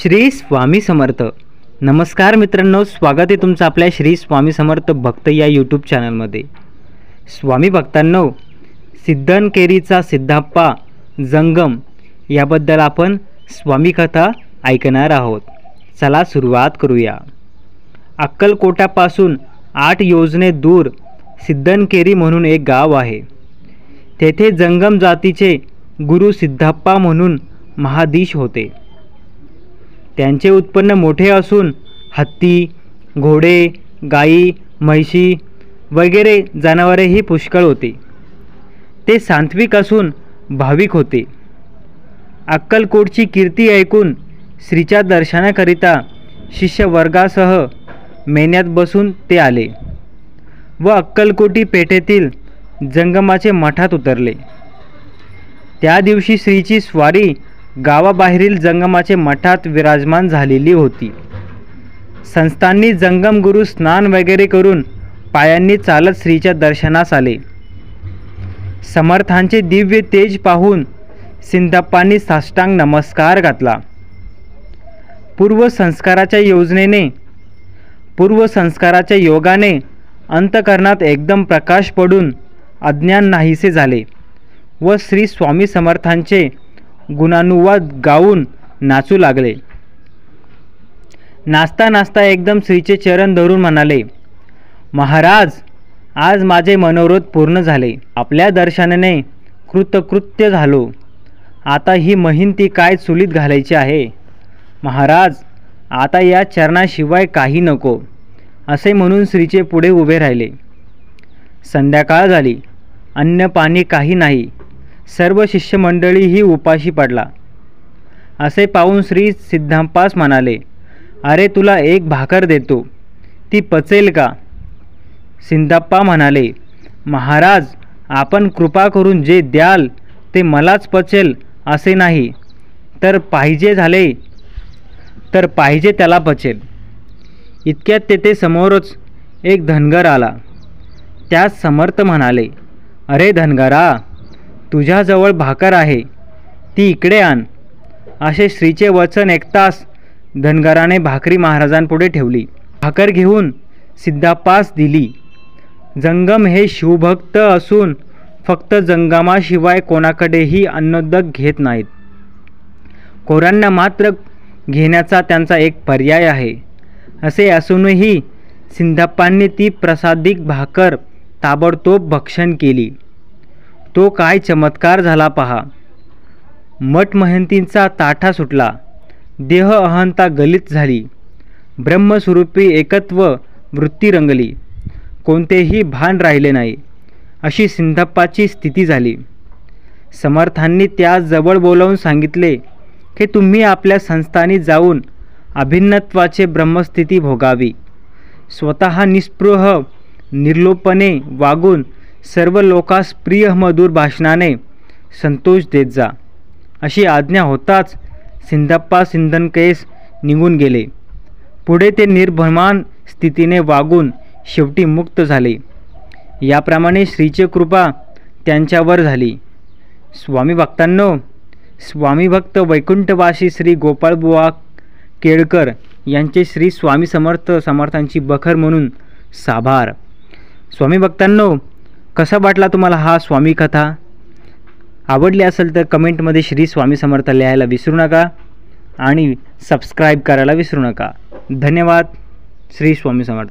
श्री स्वामी समर्थ. नमस्कार मित्रांनो, स्वागत आहे तुमचं आपल्या श्री स्वामी समर्थ भक्त या यूट्यूब चॅनलमध्ये. स्वामी भक्तांनो, सिद्धनकेरीचा सिद्धप्पा जंगम याबद्दल आपण स्वामी कथा ऐकणार आहोत. चला सुरुवात करूया. अक्कलकोटापासून 8 योजने दूर सिद्धनकेरी म्हणून एक गाव आहे. तेथे जंगम जातीचे गुरु सिद्धप्पा म्हणून महाधीश होते. त्यांचे उत्पन्न मोठे असून हत्ती, घोडे, गाई, म्हैशी वगैरे जनावरेही पुष्कळ होते. ते सांत्विक असून भाविक होते. अक्कलकोटची कीर्ती ऐकून श्रीच्या दर्शनाकरिता शिष्यवर्गासह मेन्यात बसून ते आले व अक्कलकोटी पेठेतील जंगमाचे मठात उतरले. त्या दिवशी श्रीची स्वारी गावाबाहेरील जंगमाचे मठात विराजमान झालेली होती. संस्थांनी जंगम गुरु स्नान वगैरे करून पायांनी चालत श्रीच्या दर्शनास आले. समर्थांचे दिव्य तेज पाहून सिद्धप्पांनी साष्टांग नमस्कार घातला. पूर्वसंस्काराच्या योगाने अंतकरणात एकदम प्रकाश पडून अज्ञान नाहीसे झाले व श्री स्वामी समर्थांचे गुणानुवाद गाऊन नाचू लागले. नाचता नाचता एकदम श्रीचे चरण धरून म्हणाले, महाराज, आज माझे मनोरथ पूर्ण झाले. आपल्या दर्शनाने कृतकृत्य झालो. आता ही महिंती काय चुलीत घालायची आहे. महाराज, आता या चरणाशिवाय काही नको, असे म्हणून श्रीचे पुढे उभे राहिले. संध्याकाळ झाली. अन्न पाणी काही नाही. सर्व शिष्यमंडळीही उपाशी पडला. असे पाहून श्री सिद्धप्पास म्हणाले, अरे, तुला एक भाकर देतो, ती पचेल का. सिद्धप्पा म्हणाले, महाराज, आपण कृपा करून जे द्याल ते मलाच पचेल असे नाही, तर पाहिजे त्याला पचेल. इतक्यात तेथे समोरच एक धनगर आला. त्यास समर्थ म्हणाले, अरे धनगरा, तुझ्याजवळ भाकर आहे, ती इकडे आण. असे श्रीचे वचन ऐकताच धनगराने भाकरी महाराजांपुढे ठेवली. भाकर घेऊन सिद्धप्पास दिली. जंगम हे शिवभक्त असून फक्त जंगमाशिवाय कोणाकडेही अन्नोदक घेत नाहीत. कोऱ्यांना मात्र घेण्याचा त्यांचा एक पर्याय आहे. असे असूनही सिद्धप्पांनी ती प्रसादिक भाकर ताबडतोब भक्षण केली. तो काय चमत्कार झाला पहा. मठ महंतींचा ताठा सुटला. देह अहंता गलित झाली. ब्रह्मस्वरूपी एकत्व वृत्ती रंगली. कोणतेही भान राहिले नाही, अशी सिद्धप्पाची स्थिती झाली. समर्थांनी त्यास जवळ बोलावून सांगितले की तुम्ही आपल्या संस्थानी जाऊन अभिन्नत्वाचे ब्रह्मस्थिती भोगावी. स्वतः निस्पृह निर्लोपणे वागून सर्व लोकांस प्रिय मधुर भाषणाने संतोष देत जा. अशी आज्ञा होताच सिद्धप्पा सिद्धनकेस निघून गेले. पुढे ते निर्भमान स्थितीने वागून शेवटी मुक्त झाले. याप्रमाणे श्रीची कृपा त्यांच्यावर झाली. स्वामी भक्तांनो, स्वामी भक्त वैकुंठवासी श्री गोपाळबुवा केळकर यांचे श्री स्वामी समर्थांची बखर म्हणून साभार. स्वामी भक्तांनो, कसा वाटला तुम्हाला हा स्वामी कथा? आवडली असेल तर कमेंटमध्ये श्री स्वामी समर्थ लिहायला विसरू नका आणि सबस्क्राईब करायला विसरू नका. धन्यवाद. श्री स्वामी समर्थ.